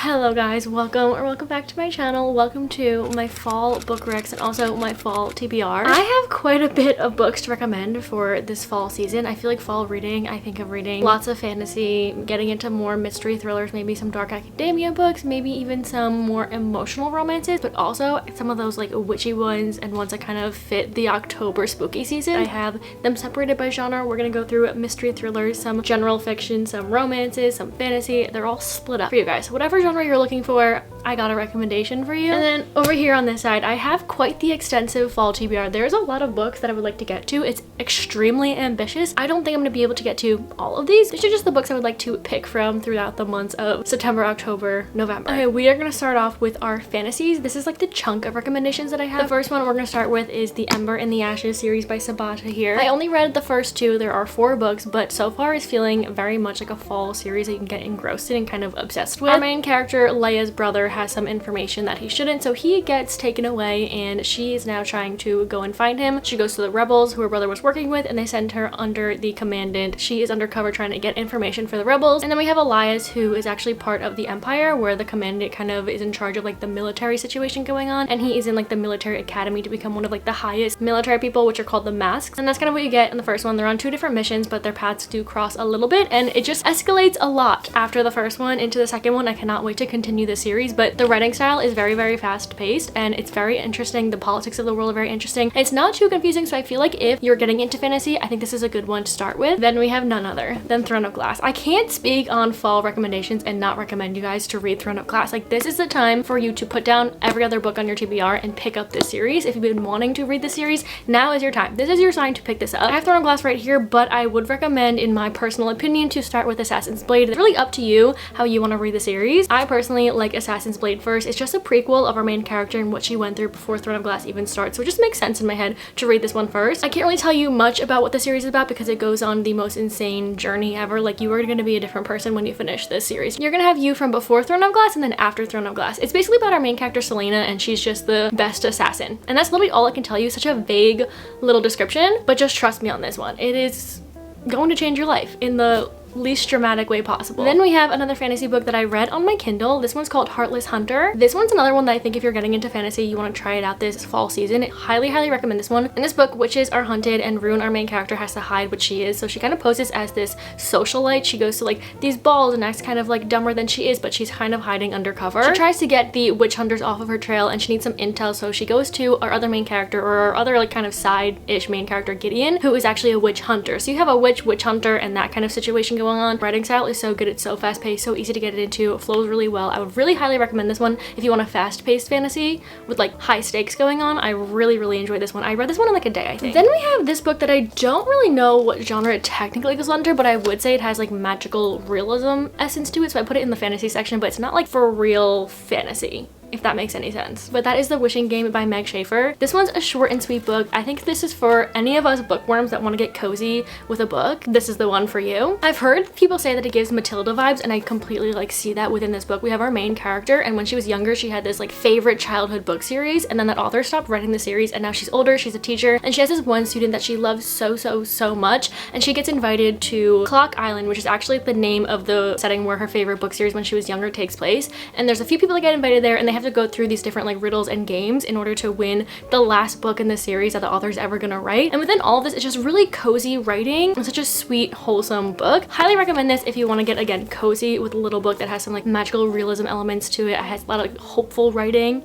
Hello guys, welcome back to my channel. Welcome to my fall book recs and also my fall TBR. I have quite a bit of books to recommend for this fall season. I feel like fall reading, I think of reading lots of fantasy, getting into more mystery thrillers, maybe some dark academia books, maybe even some more emotional romances, but also some of those like witchy ones and ones that kind of fit the October spooky season. I have them separated by genre. We're gonna go through mystery thrillers, some general fiction, some romances, some fantasy. They're all split up for you guys. So whatever genre you're looking for, I got a recommendation for you. And then over here on this side, I have quite the extensive fall TBR. There's a lot of books that I would like to get to. It's extremely ambitious. I don't think I'm gonna be able to get to all of these. These are just the books I would like to pick from throughout the months of September, October, November. Okay, we are gonna start off with our fantasies. This is like the chunk of recommendations that I have. The first one we're gonna start with is the Ember in the Ashes series by Sabata here. I only read the first two. There are 4 books, but so far is feeling very much like a fall series that you can get engrossed in and kind of obsessed with. Our main character, Leia's brother, has some information that he shouldn't, so he gets taken away and she is now trying to go and find him. She goes to the rebels who her brother was working with and they send her under the commandant. She is undercover trying to get information for the rebels. And then we have Elias, who is actually part of the Empire, where the commandant kind of is in charge of like the military situation going on, and he is in like the military academy to become one of like the highest military people, which are called the Masks. And that's kind of what you get in the first one. They're on 2 different missions, but their paths do cross a little bit, and it just escalates a lot after the first one into the second one. I cannot wait to continue this series, but the writing style is very fast paced and it's very interesting. The politics of the world are very interesting. It's not too confusing, so I feel like if you're getting into fantasy, I think this is a good one to start with. Then we have none other than Throne of Glass. I can't speak on fall recommendations and not recommend you guys to read Throne of Glass. Like, this is the time for you to put down every other book on your TBR and pick up this series. If you've been wanting to read the series, now is your time. This is your sign to pick this up. I have Throne of Glass right here, but I would recommend, in my personal opinion, to start with Assassin's Blade. It's really up to you how you want to read the series. I personally like Assassin's Blade first. It's just a prequel of our main character and what she went through before Throne of Glass even starts, so it just makes sense in my head to read this one first. I can't really tell you much about what the series is about because it goes on the most insane journey ever. Like, you are going to be a different person when you finish this series. You're going to have you from before Throne of Glass and then after Throne of Glass. It's basically about our main character Selena, and she's just the best assassin, and that's literally all I can tell you. Such a vague little description, but just trust me on this one. It is going to change your life in the least dramatic way possible. Then we have another fantasy book that I read on my Kindle. This one's called Heartless Hunter. This one's another one that I think if you're getting into fantasy, you want to try it out this fall season. I highly recommend this one. In this book, witches are hunted and Rune, our main character, has to hide what she is. So she kind of poses as this socialite. She goes to like these balls and acts kind of like dumber than she is, but she's kind of hiding undercover. She tries to get the witch hunters off of her trail and she needs some intel, so she goes to our other main character, or our other like kind of side-ish main character, Gideon, who is actually a witch hunter. So you have a witch hunter and that kind of situation going on. Writing style is so good. It's so fast paced, so easy to get into. It flows really well. I would really highly recommend this one if you want a fast paced fantasy with like high stakes going on. I really enjoyed this one. I read this one in like a day, I think. Then we have this book that I don't really know what genre it technically goes under, but I would say it has like magical realism essence to it, so I put it in the fantasy section, but it's not like for real fantasy, if that makes any sense. But that is The Wishing Game by Meg Schaefer. This one's a short and sweet book. I think this is for any of us bookworms that want to get cozy with a book. This is the one for you. I've heard people say that it gives Matilda vibes, and I completely like see that within this book. We have our main character, and when she was younger, she had this like favorite childhood book series, and then that author stopped writing the series, and now she's older, she's a teacher, and she has this one student that she loves so much, and she gets invited to Clock Island, which is actually the name of the setting where her favorite book series when she was younger takes place. And there's a few people that get invited there, and they have to go through these different like riddles and games in order to win the last book in the series that the author's ever gonna write. And within all of this, it's just really cozy writing and such a sweet, wholesome book. Highly recommend this if you want to get, again, cozy with a little book that has some like magical realism elements to it. It has a lot of like, hopeful writing.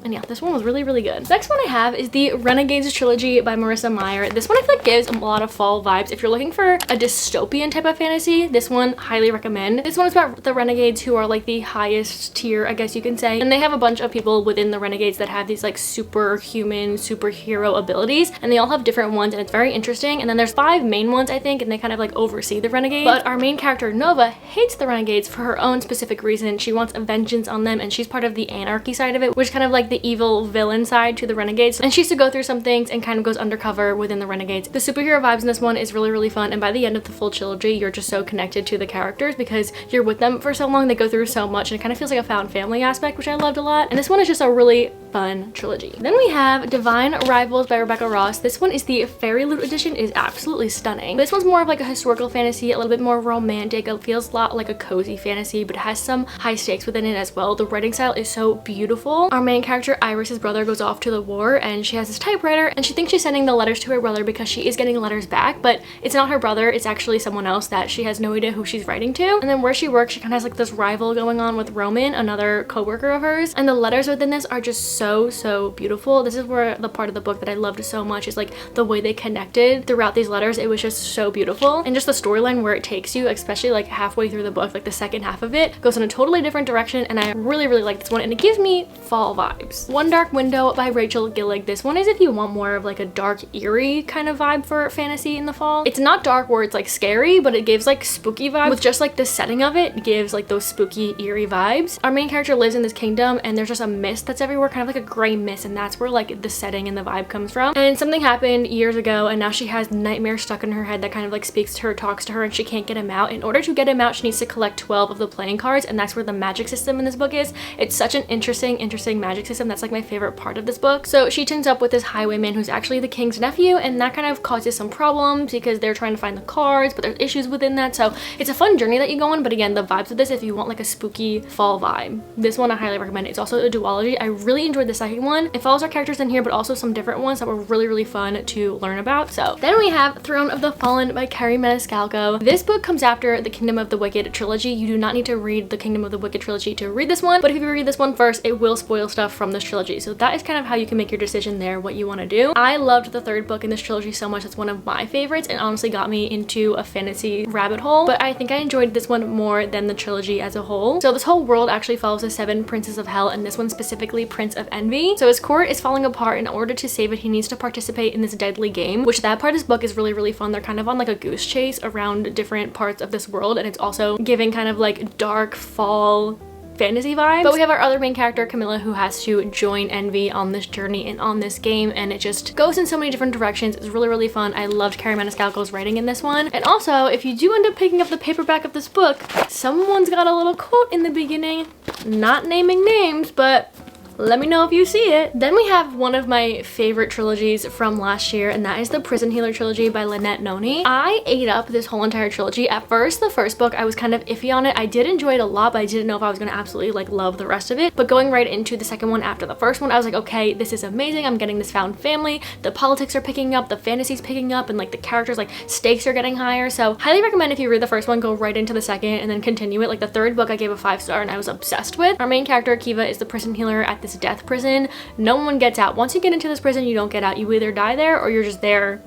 And yeah, this one was really good. The next one I have is the Renegades trilogy by Marissa Meyer. This one I feel like gives a lot of fall vibes. If you're looking for a dystopian type of fantasy, this one highly recommend. This one is about the Renegades, who are like the highest tier, I guess you can say. And they have a bunch of people within the Renegades that have these like superhuman, superhero abilities. And they all have different ones, and it's very interesting. And then there's 5 main ones, I think, and they kind of like oversee the Renegades. But our main character, Nova, hates the Renegades for her own specific reason. She wants a vengeance on them, and she's part of the anarchy side of it, which is kind of like the the evil villain side to the Renegades, and she has to go through some things and kind of goes undercover within the Renegades. The superhero vibes in this one is really, really fun, and by the end of the full trilogy, you're just so connected to the characters because you're with them for so long. They go through so much, and it kind of feels like a found family aspect, which I loved a lot. And this one is just a really fun trilogy. Then we have Divine Rivals by Rebecca Ross. This one is the Fairy Loot edition. Is absolutely stunning. This one's more of like a historical fantasy, a little bit more romantic. It feels a lot like a cozy fantasy, but it has some high stakes within it as well. The writing style is so beautiful. Our main character, Iris's brother, goes off to the war, and she has this typewriter, and she thinks she's sending the letters to her brother because she is getting letters back, but it's not her brother. It's actually someone else that she has no idea who she's writing to. And then where she works, she kind of has like this rival going on with Roman, another co-worker of hers, and the letters within this are just so beautiful. This is where the part of the book that I loved so much is like the way they connected throughout these letters. It was just so beautiful, and just the storyline where it takes you, especially like halfway through the book, like the second half of it goes in a totally different direction, and I really like this one, and it gives me fall vibes. One Dark Window by Rachel Gillig. This one is if you want more of like a dark, eerie kind of vibe for fantasy in the fall. It's not dark where it's like scary, but it gives like spooky vibes. With just like the setting of it gives like those spooky, eerie vibes. Our main character lives in this kingdom, and there's just a mist that's everywhere, kind of like a gray mist, and that's where like the setting and the vibe comes from. And something happened years ago, and now she has nightmares stuck in her head that kind of like speaks to her, talks to her, and she can't get him out. In order to get him out, she needs to collect 12 of the playing cards, and that's where the magic system in this book is. It's such an interesting magic system. That's like my favorite part of this book. So she teams up with this highwayman who's actually the king's nephew, and that kind of causes some problems because they're trying to find the cards, but there's issues within that. So it's a fun journey that you go on, but again, the vibes of this, if you want like a spooky fall vibe, this one I highly recommend. It's also a duology. I really enjoyed the second one. It follows our characters in here, but also some different ones that were really fun to learn about. So then we have Throne of the Fallen by Carrie Maniscalco. This book comes after the Kingdom of the Wicked trilogy. You do not need to read the Kingdom of the Wicked trilogy to read this one, but if you read this one first, it will spoil stuff from this trilogy. So that is kind of how you can make your decision there, what you want to do. I loved the third book in this trilogy so much. It's one of my favorites, and honestly got me into a fantasy rabbit hole, but I think I enjoyed this one more than the trilogy as a whole. So this whole world actually follows the 7 princes of hell, and this one specifically Prince of Envy. So his court is falling apart. In order to save it, he needs to participate in this deadly game, which that part of this book is really fun. They're kind of on like a goose chase around different parts of this world, and it's also giving kind of like dark fall fantasy vibes. But we have our other main character, Camilla, who has to join Envy on this journey and on this game, and it just goes in so many different directions. It's really fun. I loved Carrie Maniscalco's writing in this one. And also, if you do end up picking up the paperback of this book, someone's got a little quote in the beginning, not naming names, but let me know if you see it. Then we have one of my favorite trilogies from last year, and that is the Prison Healer trilogy by Lynette Noni. I ate up this whole entire trilogy. At first, the first book, I was kind of iffy on it. I did enjoy it a lot, but I didn't know if I was gonna absolutely like love the rest of it. But going right into the second one after the first one, I was like, okay, this is amazing. I'm getting this found family. The politics are picking up, the fantasy's picking up, and like the characters, like stakes are getting higher. So highly recommend if you read the first one, go right into the second and then continue it. Like the third book I gave a 5-star and I was obsessed with. Our main character, Kiva, is the prison healer at this death prison. No one gets out. Once you get into this prison, you don't get out. You either die there or you're just there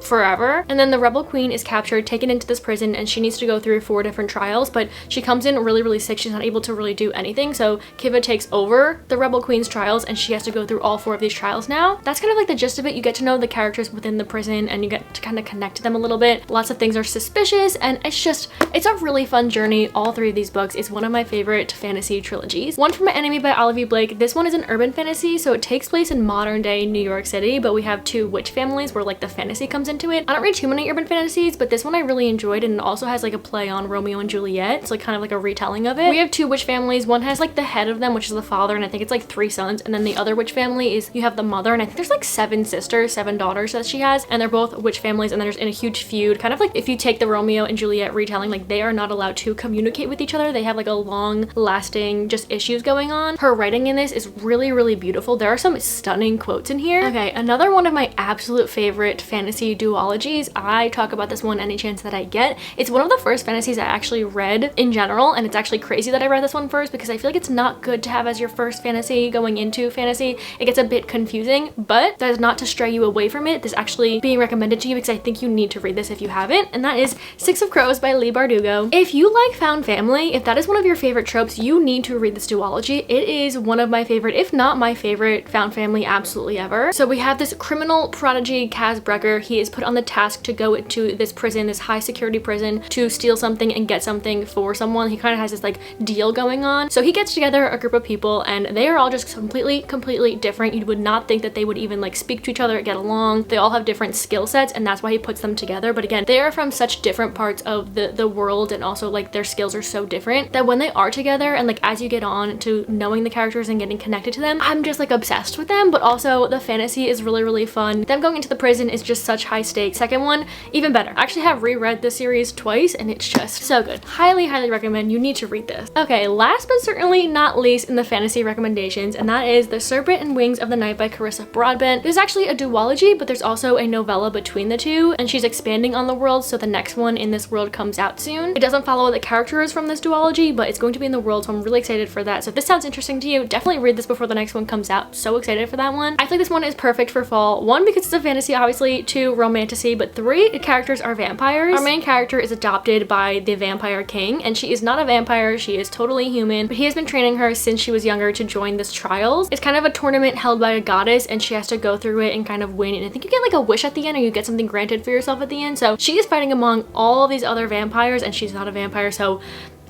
forever. And then the rebel queen is captured, taken into this prison, and she needs to go through 4 different trials, but she comes in really sick. She's not able to really do anything, so Kiva takes over the rebel queen's trials, and she has to go through all 4 of these trials now. That's kind of like the gist of it. You get to know the characters within the prison, and you get to kind of connect to them a little bit. Lots of things are suspicious, and it's a really fun journey. All 3 of these books is one of my favorite fantasy trilogies. One from My Enemy by Olivia Blake. This one is an urban fantasy, so it takes place in modern day New York City, but we have 2 witch families where like the fantasy comes into it. I don't read too many urban fantasies, but this one I really enjoyed, and it also has like a play on Romeo and Juliet. It's like kind of like a retelling of it. We have 2 witch families. One has like the head of them, which is the father, and I think it's like 3 sons, and then the other witch family is you have the mother, and I think there's like 7 sisters, 7 daughters that she has, and they're both witch families, and they're in a huge feud. Kind of like if you take the Romeo and Juliet retelling, like they are not allowed to communicate with each other. They have like a long lasting just issues going on. Her writing in this is really beautiful. There are some stunning quotes in here. Okay, another one of my absolute favorite fantasy duologies. I talk about this one any chance that I get. It's one of the first fantasies I actually read in general, and it's actually crazy that I read this one first because I feel like it's not good to have as your first fantasy going into fantasy. It gets a bit confusing, but that is not to stray you away from it. This actually being recommended to you because I think you need to read this if you haven't, and that is 6 of Crows by Leigh Bardugo. If you like found family, if that is one of your favorite tropes, you need to read this duology. It is one of my favorite, if not my favorite, found family absolutely ever. So we have this criminal prodigy, Kaz Brecker. He is put on the task to go into this prison, this high security prison, to steal something and get something for someone. He kind of has this like deal going on. So he gets together a group of people and they are all just completely different. You would not think that they would even like speak to each other, get along. They all have different skill sets, and that's why he puts them together. But again, they are from such different parts of the world, and also like their skills are so different that when they are together and like as you get on to knowing the characters and getting connected to them, I'm just like obsessed with them. But also the fantasy is really fun. Them going into the prison is just such high stakes. Second one, even better. I actually have reread this series twice and it's just so good. Highly recommend. You need to read this. Okay, last but certainly not least in the fantasy recommendations, and that is The Serpent and Wings of the Night by Carissa Broadbent. This is actually a duology, but there's also a novella between the two, and she's expanding on the world, so the next one in this world comes out soon. It doesn't follow the characters from this duology, but it's going to be in the world, so I'm really excited for that. So if this sounds interesting to you, definitely read this before the next one comes out. So excited for that one. I feel like this one is perfect for fall. One, because it's a fantasy, obviously. Two, romantasy. But three, the characters are vampires. Our main character is adopted by the vampire king, and she is not a vampire. She is totally human, but he has been training her since she was younger to join this trials. It's kind of a tournament held by a goddess, and she has to go through it and kind of win. And I think you get like a wish at the end, or you get something granted for yourself at the end. So she is fighting among all of these other vampires, and she's not a vampire, so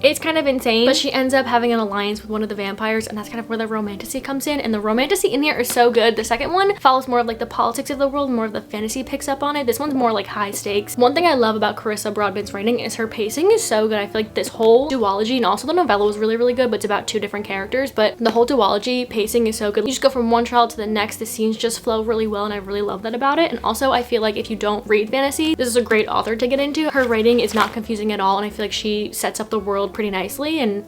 it's kind of insane, but she ends up having an alliance with one of the vampires, and that's kind of where the romantasy comes in, and the romantasy in here is so good. The second one follows more of like the politics of the world, more of the fantasy picks up on it. This one's more like high stakes. One thing I love about Carissa Broadbent's writing is her pacing is so good. I feel like this whole duology, and also the novella was really good, but it's about two different characters, but the whole duology pacing is so good. You just go from one trial to the next. The scenes just flow really well, and I really love that about it. And also I feel like if you don't read fantasy, this is a great author to get into. Her writing is not confusing at all, and I feel like she sets up the world pretty nicely, and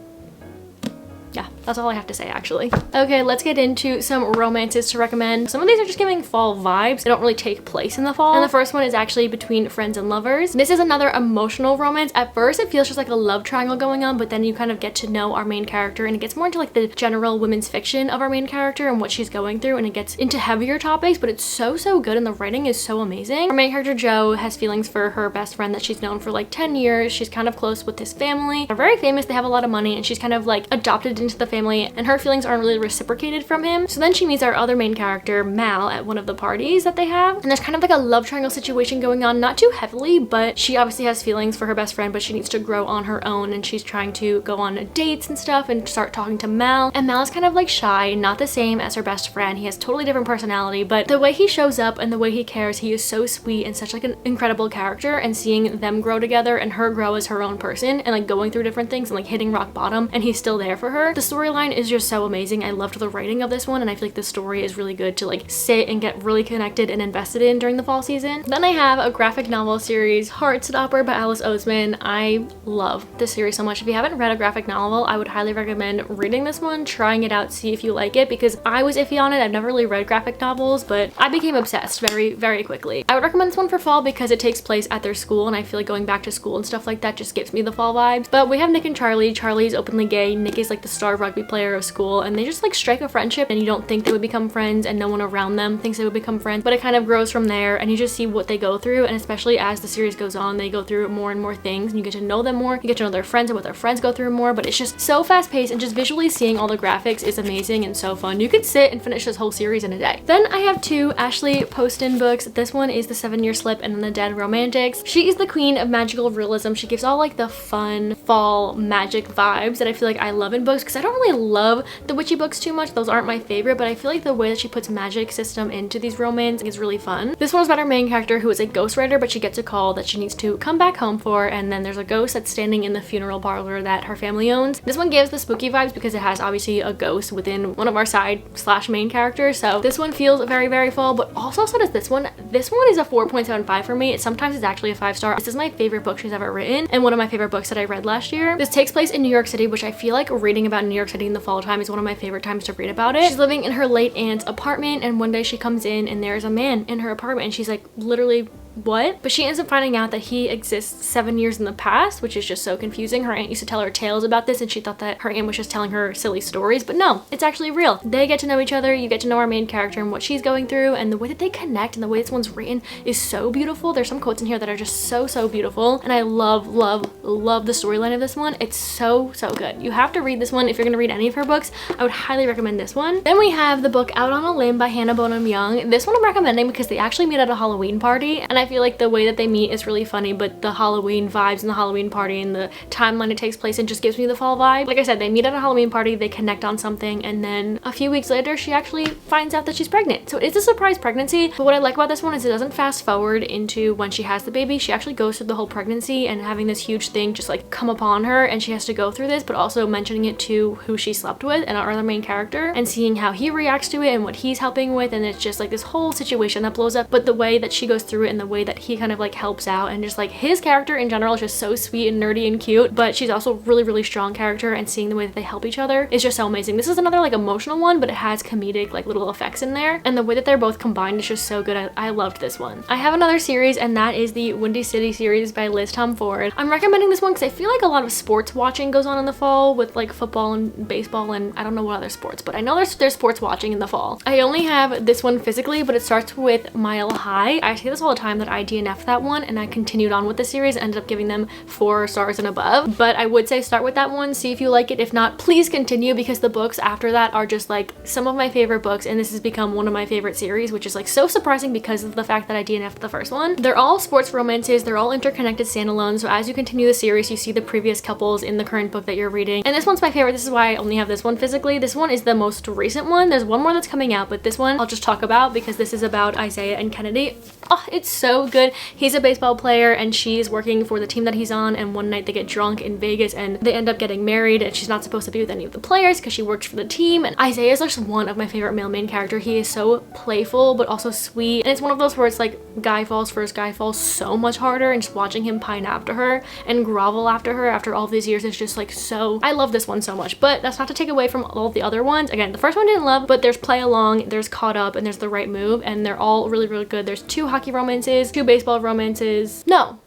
yeah, that's all I have to say actually. Okay, let's get into some romances to recommend. Some of these are just giving fall vibes. They don't really take place in the fall. And the first one is actually Between Friends and Lovers. This is another emotional romance. At first it feels just like a love triangle going on, but then you kind of get to know our main character, and it gets more into like the general women's fiction of our main character and what she's going through, and it gets into heavier topics, but it's so good, and the writing is so amazing. Our main character Jo has feelings for her best friend that she's known for like 10 years. She's kind of close with his family. They're very famous, they have a lot of money, and she's kind of like adopted into the family, and her feelings aren't really reciprocated from him. So then she meets our other main character, Mal, at one of the parties that they have, and there's kind of like a love triangle situation going on, not too heavily, but she obviously has feelings for her best friend, but she needs to grow on her own, and she's trying to go on dates and stuff and start talking to Mal, and Mal is kind of like shy, not the same as her best friend. He has totally different personality, but the way he shows up and the way he cares, he is so sweet and such like an incredible character. And seeing them grow together and her grow as her own person and like going through different things and like hitting rock bottom, and he's still there for her. The storyline is just so amazing. I loved the writing of this one, and I feel like the story is really good to like sit and get really connected and invested in during the fall season. Then I have a graphic novel series, Heartstopper by Alice Oseman. I love this series so much. If you haven't read a graphic novel, I would highly recommend reading this one, trying it out, see if you like it, because I was iffy on it. I've never really read graphic novels, but I became obsessed very quickly. I would recommend this one for fall because it takes place at their school, and I feel like going back to school and stuff like that just gives me the fall vibes. But we have Nick and Charlie. Charlie is openly gay. Nick is like the star rugby player of school, and they just like strike a friendship, and you don't think they would become friends, and no one around them thinks they would become friends, but it kind of grows from there, and you just see what they go through. And especially as the series goes on, they go through more and more things, and you get to know them more, you get to know their friends and what their friends go through more. But it's just so fast paced, and just visually seeing all the graphics is amazing and so fun. You could sit and finish this whole series in a day. Then I have two Ashley Poston books. This one is The 7-Year Slip and then The Dead Romantics. She is the queen of magical realism. She gives all like the fun fall magic vibes that I feel like I love in books, because I don't really love the witchy books too much. Those aren't my favorite, but I feel like the way that she puts magic system into these romance is really fun. This one is about our main character who is a ghostwriter, but she gets a call that she needs to come back home for, and then there's a ghost that's standing in the funeral parlor that her family owns. This one gives the spooky vibes because it has obviously a ghost within one of our side slash main characters, so this one feels very fall, but also so does this one. This one is a 4.75 for me. Sometimes it's actually a 5-star. This is my favorite book she's ever written, and one of my favorite books that I read last year. This takes place in New York City, which I feel like reading about New York City in the fall time is one of my favorite times to read about it. She's living in her late aunt's apartment, and one day she comes in and there's a man in her apartment, and she's like, literally, what? But she ends up finding out that he exists 7 years in the past, which is just so confusing. Her aunt used to tell her tales about this, and she thought that her aunt was just telling her silly stories, but no, it's actually real. They get to know each other, you get to know our main character and what she's going through, and the way that they connect and the way this one's written is so beautiful. There's some quotes in here that are just so beautiful, and I love the storyline of this one. It's so good. You have to read this one if you're gonna read any of her books. I would highly recommend this one. Then we have the book Out on a Limb by Hannah Bonham Young. This one I'm recommending because they actually meet at a Halloween party, and I feel like the way that they meet is really funny, but the Halloween vibes and the Halloween party and the timeline it takes place in just gives me the fall vibe. Like I said, they meet at a Halloween party, they connect on something, and then a few weeks later she actually finds out that she's pregnant. So it's a surprise pregnancy, but what I like about this one is it doesn't fast forward into when she has the baby. She actually goes through the whole pregnancy and having this huge thing just like come upon her, and she has to go through this, but also mentioning it to who she slept with and our other main character and seeing how he reacts to it and what he's helping with, and it's just like this whole situation that blows up. But the way that she goes through it and the way that he kind of like helps out, and just like his character in general is just so sweet and nerdy and cute, but she's also really strong character, and seeing the way that they help each other is just so amazing. This is another like emotional one, but it has comedic like little effects in there, and the way that they're both combined is just so good. I loved this one. I have another series, and that is the Windy City series by Liz Tom Ford. I'm recommending this one because I feel like a lot of sports watching goes on in the fall with like football and baseball, and I don't know what other sports, but I know there's sports watching in the fall. I only have this one physically, but it starts with Mile High. I say this all the time that I DNF'd that one, and I continued on with the series, ended up giving them 4 stars and above, but I would say start with that one, see if you like it. If not, please continue, because the books after that are just like some of my favorite books, and this has become one of my favorite series, which is like so surprising because of the fact that I DNF'd the first one. They're all sports romances, they're all interconnected standalone, so as you continue the series you see the previous couples in the current book that you're reading, and this one's my favorite. This is why I only have this one physically. This one is the most recent one. There's one more that's coming out, but this one I'll just talk about because this is about Isaiah and Kennedy. Oh, it's so good. He's a baseball player and she's working for the team that he's on, and one night they get drunk in Vegas and they end up getting married, and she's not supposed to be with any of the players because she works for the team. And Isaiah is just one of my favorite male main character. He is so playful but also sweet, and it's one of those where it's like guy falls first, guy falls so much harder, and just watching him pine after her and grovel after her after all these years is just like so. I love this one so much, but that's not to take away from all the other ones. Again, the first one didn't love, but there's Play Along, there's Caught Up, and there's The Right Move, and they're all really good. There's 2 hockey romances, 2 baseball romances. No,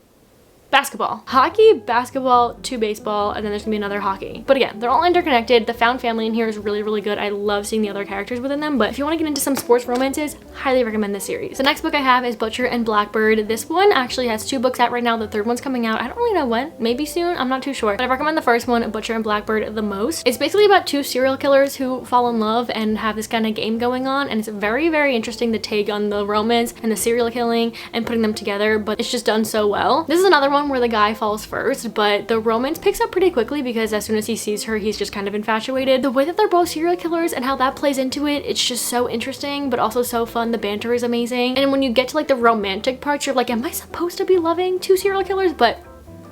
basketball. Hockey, basketball, 2 baseball, and then there's gonna be another hockey. But again, they're all interconnected. The found family in here is really good. I love seeing the other characters within them, but if you want to get into some sports romances, highly recommend this series. The next book I have is Butcher and Blackbird. This one actually has 2 books out right now. The 3rd one's coming out. I don't really know when. Maybe soon. I'm not too sure. But I recommend the first one, Butcher and Blackbird, the most. It's basically about 2 serial killers who fall in love and have this kind of game going on, and it's very interesting to take on the romance and the serial killing and putting them together, but it's just done so well. This is another one where the guy falls first, but the romance picks up pretty quickly because as soon as he sees her, he's just kind of infatuated. The way that they're both serial killers and how that plays into it, it's just so interesting, but also so fun. The banter is amazing. And when you get to like the romantic parts, you're like, am I supposed to be loving 2 serial killers? But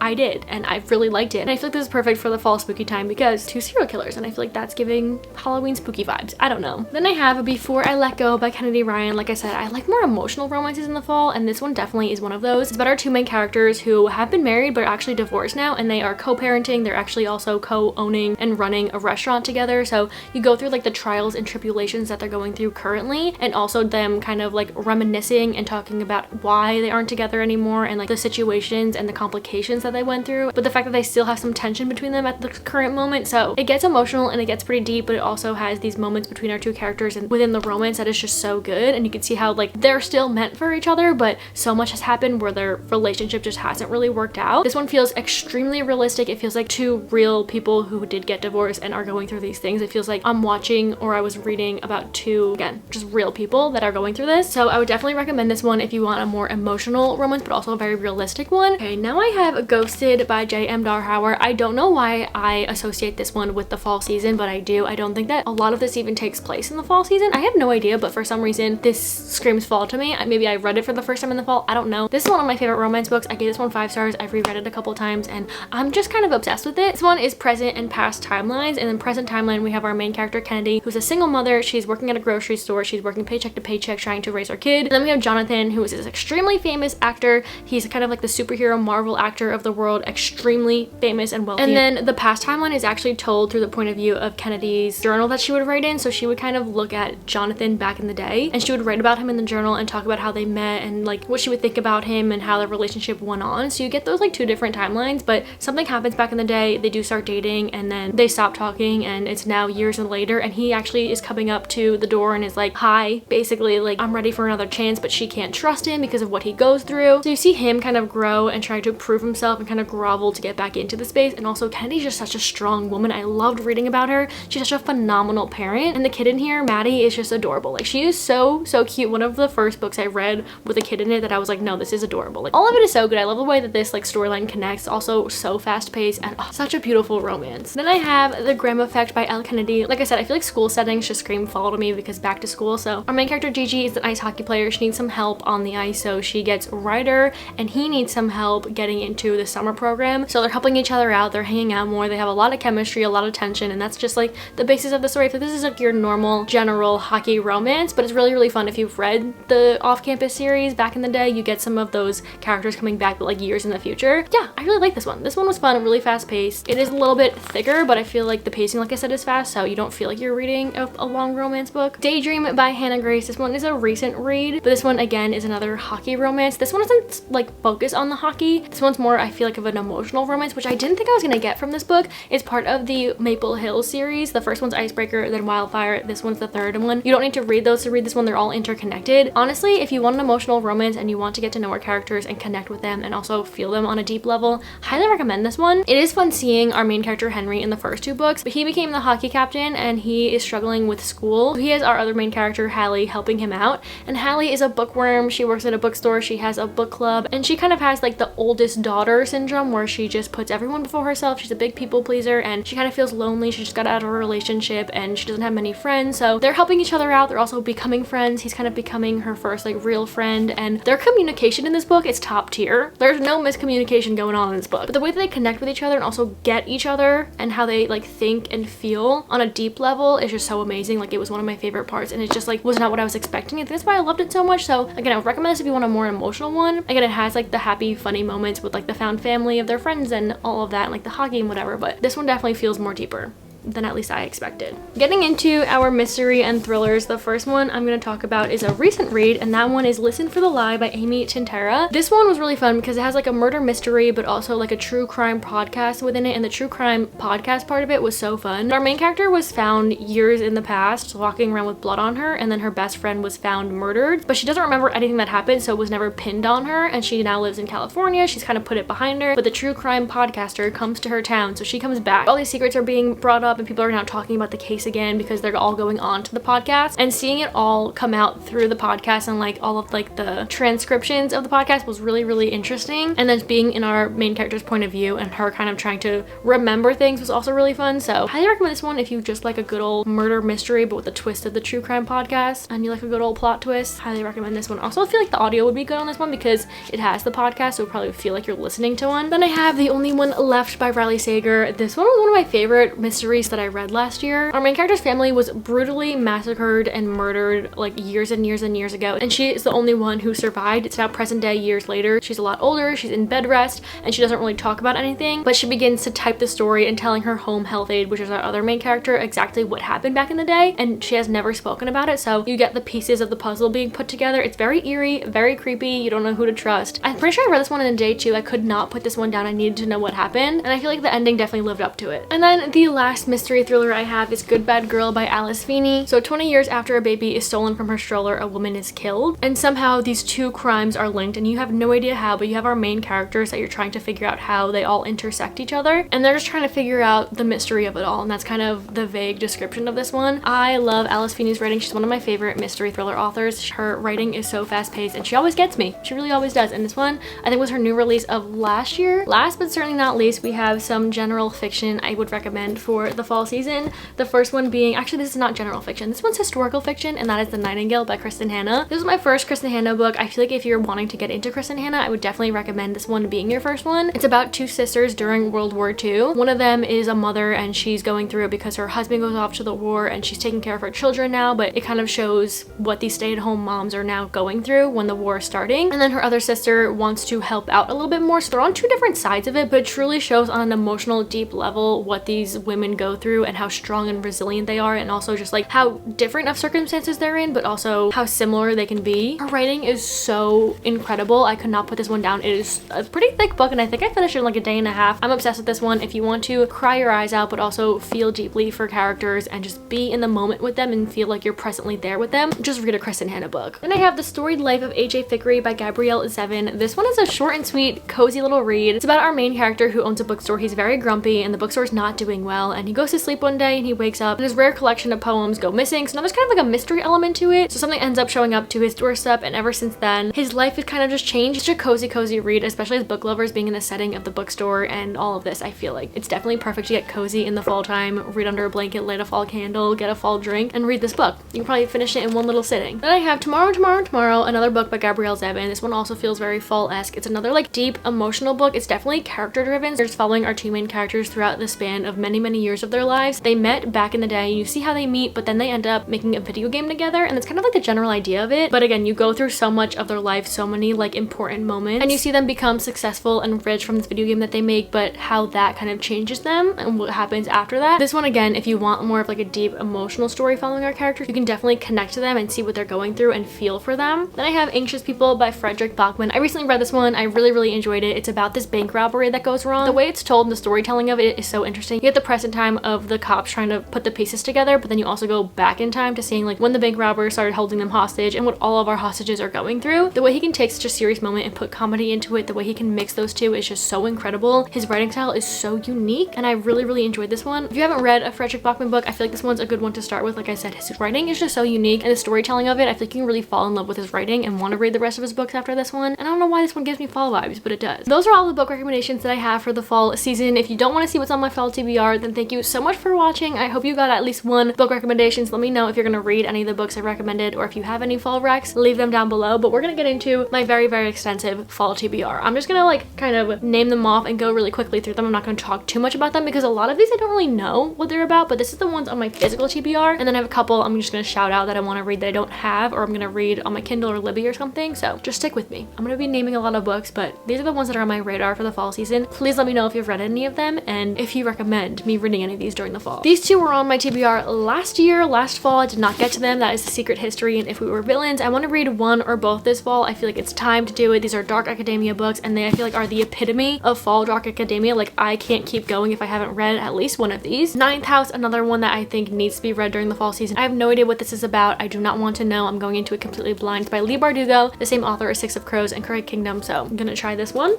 I did, and I really liked it. And I feel like this is perfect for the fall spooky time because 2 serial killers, and I feel like that's giving Halloween spooky vibes. I don't know. Then I have Before I Let Go by Kennedy Ryan. Like I said, I like more emotional romances in the fall, and this one definitely is one of those. It's about our 2 main characters who have been married but are actually divorced now, and they are co-parenting. They're actually also co-owning and running a restaurant together. So you go through like the trials and tribulations that they're going through currently, and also them kind of like reminiscing and talking about why they aren't together anymore, and like the situations and the complications that they went through, but the fact that they still have some tension between them at the current moment. So it gets emotional and it gets pretty deep, but it also has these moments between our 2 characters and within the romance that is just so good, and you can see how like they're still meant for each other, but so much has happened where their relationship just hasn't really worked out. This one feels extremely realistic. It feels like 2 real people who did get divorced and are going through these things. It feels like I'm watching or I was reading about 2, again, just real people that are going through this. So I would definitely recommend this one if you want a more emotional romance, but also a very realistic one. Okay, now I have Ghosted by J.M. Darhauer. I don't know why I associate this one with the fall season, but I do. I don't think that a lot of this even takes place in the fall season. I have no idea, but for some reason this screams fall to me. Maybe I read it for the first time in the fall. I don't know. This is one of my favorite romance books. I gave this one 5 stars. I've reread it a couple times and I'm just kind of obsessed with it. This one is present and past timelines, and in present timeline we have our main character Kennedy, who's a single mother. She's working at a grocery store. She's working paycheck to paycheck trying to raise her kid. And then we have Jonathan, who is this extremely famous actor. He's kind of like the superhero Marvel actor of the world, extremely famous and wealthy. And then the past timeline is actually told through the point of view of Kennedy's journal that she would write in. So she would kind of look at Jonathan back in the day, and she would write about him in the journal and talk about how they met and like what she would think about him and how their relationship went on. So you get those like 2 different timelines, but something happens back in the day. They do start dating and then they stop talking, and it's now years and later, and he actually is coming up to the door and is like, hi, basically like, I'm ready for another chance, but she can't trust him because of what he goes through. So you see him kind of grow and try to prove himself herself and kind of groveled to get back into the space. And also Kennedy's just such a strong woman. I loved reading about her. She's such a phenomenal parent. And the kid in here, Maddie, is just adorable. Like, she is so cute. One of the first books I read with a kid in it that I was like, no, this is adorable. Like, all of it is so good. I love the way that this like storyline connects. Also so fast paced and such a beautiful romance. Then I have The Graham Effect by Elle Kennedy. Like I said, I feel like school settings just scream fall to me because back to school. So our main character Gigi is an ice hockey player. She needs some help on the ice, so she gets Ryder and he needs some help getting into the summer program. So they're helping each other out, they're hanging out more, they have a lot of chemistry, a lot of tension, and that's just like the basis of the story. So this is like your normal general hockey romance, but it's really fun. If you've read the off-campus series back in the day, you get some of those characters coming back but like years in the future. Yeah, I really like this one. This one was fun, really fast paced. It is a little bit thicker, but I feel like the pacing, like I said, is fast, so you don't feel like you're reading a long romance book. Daydream by Hannah Grace. This one is a recent read, but this one again is another hockey romance. This one doesn't like focus on the hockey. This one's more, I feel like, of an emotional romance, which I didn't think I was gonna get from this book. It's part of the Maple Hill series. The first one's Icebreaker, then Wildfire. This one's the third one. You don't need to read those to read this one. They're all interconnected. Honestly, if you want an emotional romance and you want to get to know our characters and connect with them and also feel them on a deep level, highly recommend this one. It is fun seeing our main character Henry in the first two books, but he became the hockey captain and he is struggling with school. He has our other main character Hallie helping him out, and Hallie is a bookworm. She works at a bookstore, she has a book club, and she kind of has like the oldest daughter syndrome where she just puts everyone before herself. She's a big people pleaser and she kind of feels lonely. She just got out of a relationship and she doesn't have many friends, so they're helping each other out. They're also becoming friends. He's kind of becoming her first like real friend, and their communication in this book is top tier. There's no miscommunication going on in this book, but the way that they connect with each other and also get each other and how they like think and feel on a deep level is just so amazing. Like, it was one of my favorite parts, and it just like was not what I was expecting. I think that's why I loved it so much. So again, I would recommend this if you want a more emotional one. Again, it has like the happy funny moments with like the found family of their friends and all of that and like the hockey and whatever, but this one definitely feels more deeper than at least I expected. Getting into our mystery and thrillers, the first one I'm going to talk about is a recent read, and that one is Listen for the Lie by Amy Tintera. This one was really fun because it has like a murder mystery but also like a true crime podcast within it, and the true crime podcast part of it was so fun. Our main character was found years in the past walking around with blood on her, and then her best friend was found murdered, but she doesn't remember anything that happened, so it was never pinned on her, and she now lives in California. She's kind of put it behind her, but the true crime podcaster comes to her town, so she comes back. All these secrets are being brought up and people are now talking about the case again because they're all going on to the podcast, and seeing it all come out through the podcast and like all of like the transcriptions of the podcast was really interesting. And then being in our main character's point of view and her kind of trying to remember things was also really fun. So highly recommend this one if you just like a good old murder mystery but with a twist of the true crime podcast and you like a good old plot twist. Highly recommend this one. Also, I feel like the audio would be good on this one because it has the podcast, so it probably feel like you're listening to one. Then I have The Only One Left by Riley Sager. This one was one of my favorite mysteries that I read last year. Our main character's family was brutally massacred and murdered like years and years ago, and she is the only one who survived. It's now present day, years later. She's a lot older, she's in bed rest, and she doesn't really talk about anything, but she begins to type the story and telling her home health aide, which is our other main character, exactly what happened back in the day, and she has never spoken about it, so you get the pieces of the puzzle being put together. It's very eerie, very creepy. You don't know who to trust. I'm pretty sure I read this one in a day too. I could not put this one down. I needed to know what happened, and I feel like the ending definitely lived up to it. And then the last mystery thriller I have is Good Bad Girl by Alice Feeney. So 20 years after a baby is stolen from her stroller, a woman is killed, and somehow these two crimes are linked, and you have no idea how, but you have our main characters that you're trying to figure out how they all intersect each other, and they're just trying to figure out the mystery of it all, and that's kind of the vague description of this one. I love Alice Feeney's writing. She's one of my favorite mystery thriller authors. Her writing is so fast-paced and she always gets me. She really always does, and this one I think was her new release of last year. Last but certainly not least, we have some general fiction I would recommend for the fall season. The first one being, actually this is not general fiction, this one's historical fiction, and that is The Nightingale by Kristen Hanna. This was my first Kristen Hanna book. I feel like if you're wanting to get into Kristen Hanna, I would definitely recommend this one being your first one. It's about two sisters during World War II. One of them is a mother and she's going through it because her husband goes off to the war and she's taking care of her children now, but it kind of shows what these stay-at-home moms are now going through when the war is starting. And then her other sister wants to help out a little bit more, so they're on two different sides of it, but it truly shows on an emotional deep level what these women go go through and how strong and resilient they are, and also just like how different of circumstances they're in, but also how similar they can be. Her writing is so incredible. I could not put this one down. It is a pretty thick book, and I think I finished it in like a day and a half. I'm obsessed with this one. If you want to cry your eyes out, but also feel deeply for characters and just be in the moment with them and feel like you're presently there with them, just read a Kristen Hanna book. Then I have The Storied Life of A.J. Fickery by Gabrielle Zevin. This one is a short and sweet, cozy little read. It's about our main character who owns a bookstore. He's very grumpy and the bookstore's not doing well, and he goes to sleep one day and he wakes up and his rare collection of poems go missing. So now there's kind of like a mystery element to it. So something ends up showing up to his doorstep, and ever since then his life has kind of just changed. It's such a cozy read, especially as book lovers, being in the setting of the bookstore and all of this. I feel like it's definitely perfect to get cozy in the fall time, read under a blanket, light a fall candle, get a fall drink, and read this book. You can probably finish it in one little sitting. Then I have Tomorrow, another book by Gabrielle Zevin. This one also feels very fall-esque. It's another like deep emotional book. It's definitely character driven. They're just following our two main characters throughout the span of many years of their lives. They met back in the day. You see how they meet, but then they end up making a video game together, and it's kind of like the general idea of it. But again, you go through so much of their life, so many like important moments, and you see them become successful and rich from this video game that they make, but how that kind of changes them and what happens after that. This one, again, if you want more of like a deep emotional story following our characters, you can definitely connect to them and see what they're going through and feel for them. Then I have Anxious People by Frederick Bachman. I recently read this one. I really enjoyed it. It's about this bank robbery that goes wrong. The way it's told and the storytelling of it is so interesting. You get the present time of the cops trying to put the pieces together, but then you also go back in time to seeing like when the bank robber started holding them hostage and what all of our hostages are going through. The way he can take such a serious moment and put comedy into it, the way he can mix those two is just so incredible. His writing style is so unique, and I really enjoyed this one. If you haven't read a Frederick Bachman book, I feel like this one's a good one to start with. Like I said, his writing is just so unique, and the storytelling of it, I feel like you can really fall in love with his writing and want to read the rest of his books after this one. And I don't know why this one gives me fall vibes, but it does. Those are all the book recommendations that I have for the fall season. If you don't want to see what's on my fall TBR, then thank you so much for watching. I hope you got at least one book recommendations. Let me know if you're going to read any of the books I recommended, or if you have any fall recs, leave them down below. But we're going to get into my very extensive fall TBR. I'm just going to like kind of name them off and go really quickly through them. I'm not going to talk too much about them because a lot of these I don't really know what they're about, but this is the ones on my physical TBR, and then I have a couple I'm just going to shout out that I want to read that I don't have, or I'm going to read on my Kindle or Libby or something. So just stick with me. I'm going to be naming a lot of books, but these are the ones that are on my radar for the fall season. Please let me know if you've read any of them and if you recommend me reading any of these during the fall. These two were on my TBR last fall. I did not get to them. That is The Secret History and If We Were Villains. I want to read one or both this fall. I feel like it's time to do it. These are dark academia books, and they I feel like are the epitome of fall dark academia. Like I can't keep going if I haven't read at least one of these. Ninth House, another one that I think needs to be read during the fall season. I have no idea what this is about. I do not want to know. I'm going into it completely blind. It's by Leigh Bardugo, the same author as Six of Crows and Crooked Kingdom, so I'm gonna try this one.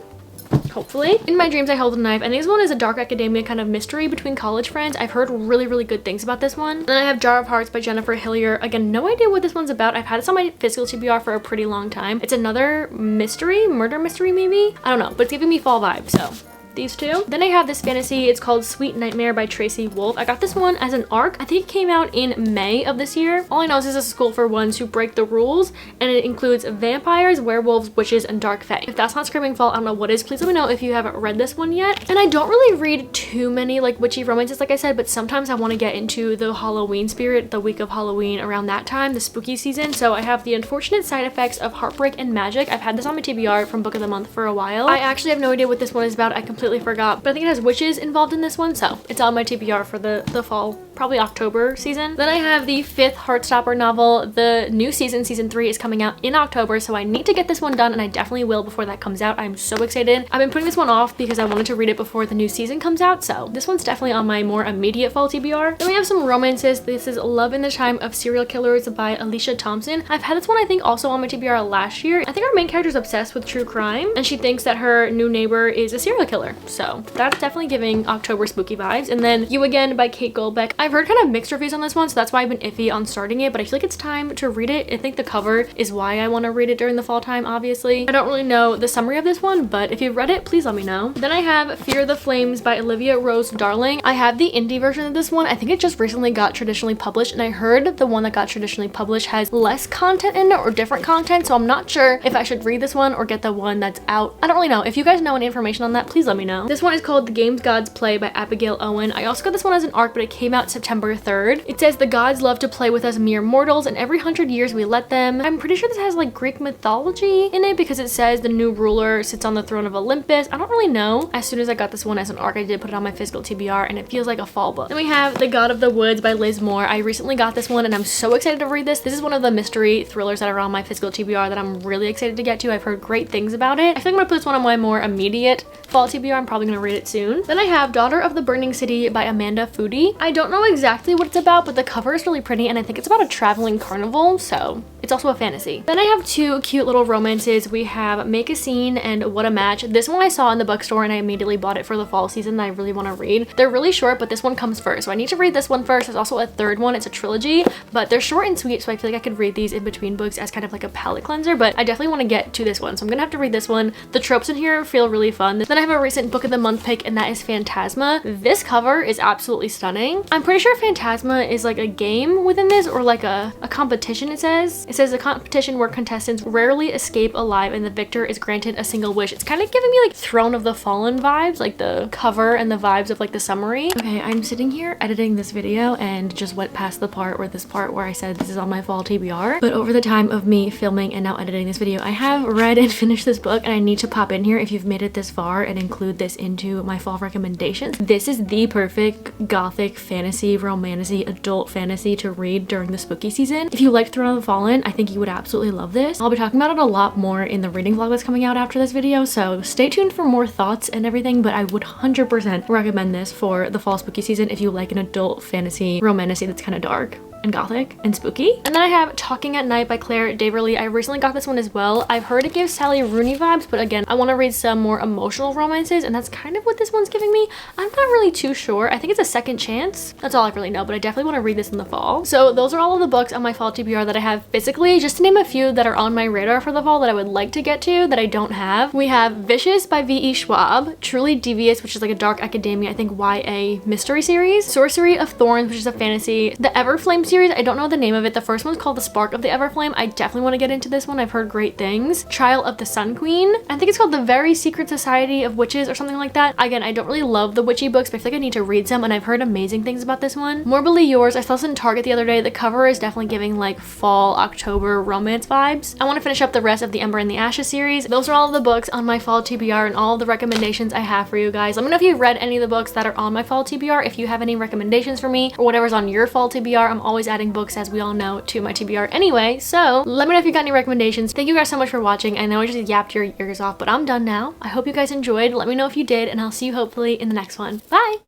Hopefully. In My Dreams I Held a Knife, and this one is a dark academia kind of mystery between college friends. I've heard really good things about this one. Then I have Jar of Hearts by Jennifer Hillier. Again, no idea what this one's about. I've had this on my physical TBR for a pretty long time. It's another mystery, murder mystery maybe? I don't know, but it's giving me fall vibes, so these two. Then I have this fantasy. It's called Sweet Nightmare by Tracy Wolff. I got this one as an ARC. I think it came out in May of this year. All I know is this is a school for ones who break the rules, and it includes vampires, werewolves, witches, and dark fae. If that's not screaming fall, I don't know what is. Please let me know if you haven't read this one yet. And I don't really read too many like witchy romances, like I said, but sometimes I want to get into the Halloween spirit, the week of Halloween around that time, the spooky season. So I have The Unfortunate Side Effects of Heartbreak and Magic. I've had this on my TBR from Book of the Month for a while. I actually have no idea what this one is about. I completely forgot, but I think it has witches involved in this one, so it's on my TBR for the fall, probably October season. Then I have the 5th Heartstopper novel. The new season 3 is coming out in October, so I need to get this one done, and I definitely will before that comes out. I'm so excited. I've been putting this one off because I wanted to read it before the new season comes out, so this one's definitely on my more immediate fall TBR. Then we have some romances. This is Love in the Time of Serial Killers by Alicia Thompson. I've had this one I think also on my TBR last year. I think our main character is obsessed with true crime, and she thinks that her new neighbor is a serial killer, so that's definitely giving October spooky vibes. And then You Again by Kate Goldbeck. I've heard kind of mixed reviews on this one, so that's why I've been iffy on starting it, but I feel like it's time to read it. I think the cover is why I want to read it during the fall time, obviously. I don't really know the summary of this one, but if you've read it, please let me know. Then I have Fear the Flames by Olivia Rose Darling. I have the indie version of this one. I think it just recently got traditionally published, and I heard the one that got traditionally published has less content in it or different content, so I'm not sure if I should read this one or get the one that's out. I don't really know. If you guys know any information on that, please let me know. This one is called The Games Gods Play by Abigail Owen. I also got this one as an ARC, but it came out September 3rd. It says the gods love to play with us mere mortals, and every 100 years we let them. I'm pretty sure this has like Greek mythology in it because it says the new ruler sits on the throne of Olympus. I don't really know. As soon as I got this one as an ARC, I did put it on my physical TBR, and it feels like a fall book. Then we have The God of the Woods by Liz Moore. I recently got this one and I'm so excited to read this. This is one of the mystery thrillers that are on my physical TBR that I'm really excited to get to. I've heard great things about it. I think I'm gonna put this one on my more immediate fall TBR. I'm probably gonna read it soon. Then I have Daughter of the Burning City by Amanda Foody. I don't know exactly what it's about, but the cover is really pretty and I think it's about a traveling carnival, so it's also a fantasy. Then I have two cute little romances. We have Make a Scene and What a Match. This one I saw in the bookstore and I immediately bought it for the fall season that I really want to read. They're really short, but this one comes first, so I need to read this one first. There's also a third one. It's a trilogy, but they're short and sweet, so I feel like I could read these in between books as kind of like a palate cleanser, but I definitely want to get to this one, so I'm gonna have to read this one. The tropes in here feel really fun. Then I have a recent book of the month pick, and that is Phantasma. This cover is absolutely stunning. I'm pretty sure Phantasma is like a game within this, or like a competition. It says a competition where contestants rarely escape alive and the victor is granted a single wish. It's kind of giving me like Throne of the Fallen vibes, like the cover and the vibes of like the summary. Okay, I'm sitting here editing this video and just went past the part where I said this is on my fall TBR, but over the time of me filming and now editing this video, I have read and finished this book, and I need to pop in here if you've made it this far and include this into my fall recommendations. This is the perfect gothic fantasy, romantasy, adult fantasy to read during the spooky season. If you liked Throne of the Fallen, I think you would absolutely love this. I'll be talking about it a lot more in the reading vlog that's coming out after this video, so stay tuned for more thoughts and everything, but I would 100% recommend this for the fall spooky season if you like an adult fantasy romantasy that's kind of dark and gothic and spooky. And then I have Talking at Night by Claire Daverly. I recently got this one as well. I've heard it gives Sally Rooney vibes, but again, I want to read some more emotional romances, and that's kind of what this one's giving me. I'm not really too sure. I think it's a second chance. That's all I really know, but I definitely want to read this in the fall. So those are all of the books on my fall TBR that I have physically. Just to name a few that are on my radar for the fall that I would like to get to that I don't have. We have Vicious by V.E. Schwab, Truly Devious, which is like a dark academia, I think YA mystery series, Sorcery of Thorns, which is a fantasy, the Everflame series. I don't know the name of it. The first one's called The Spark of the Everflame. I definitely want to get into this one. I've heard great things. Trial of the Sun Queen. I think it's called The Very Secret Society of Witches or something like that. Again, I don't really love the witchy books, but I feel like I need to read some, and I've heard amazing things about this one. Morbidly Yours. I saw this in Target the other day. The cover is definitely giving like fall, October romance vibes. I want to finish up the rest of the Ember and the Ashes series. Those are all of the books on my fall TBR and all of the recommendations I have for you guys. Let me know if you've read any of the books that are on my fall TBR. If you have any recommendations for me or whatever's on your fall TBR, I'm always adding books, as we all know, to my TBR anyway, so let me know if you got any recommendations. Thank you guys so much for watching. I know I just yapped your ears off, but I'm done now. I hope you guys enjoyed. Let me know if you did, and I'll see you hopefully in the next one. Bye!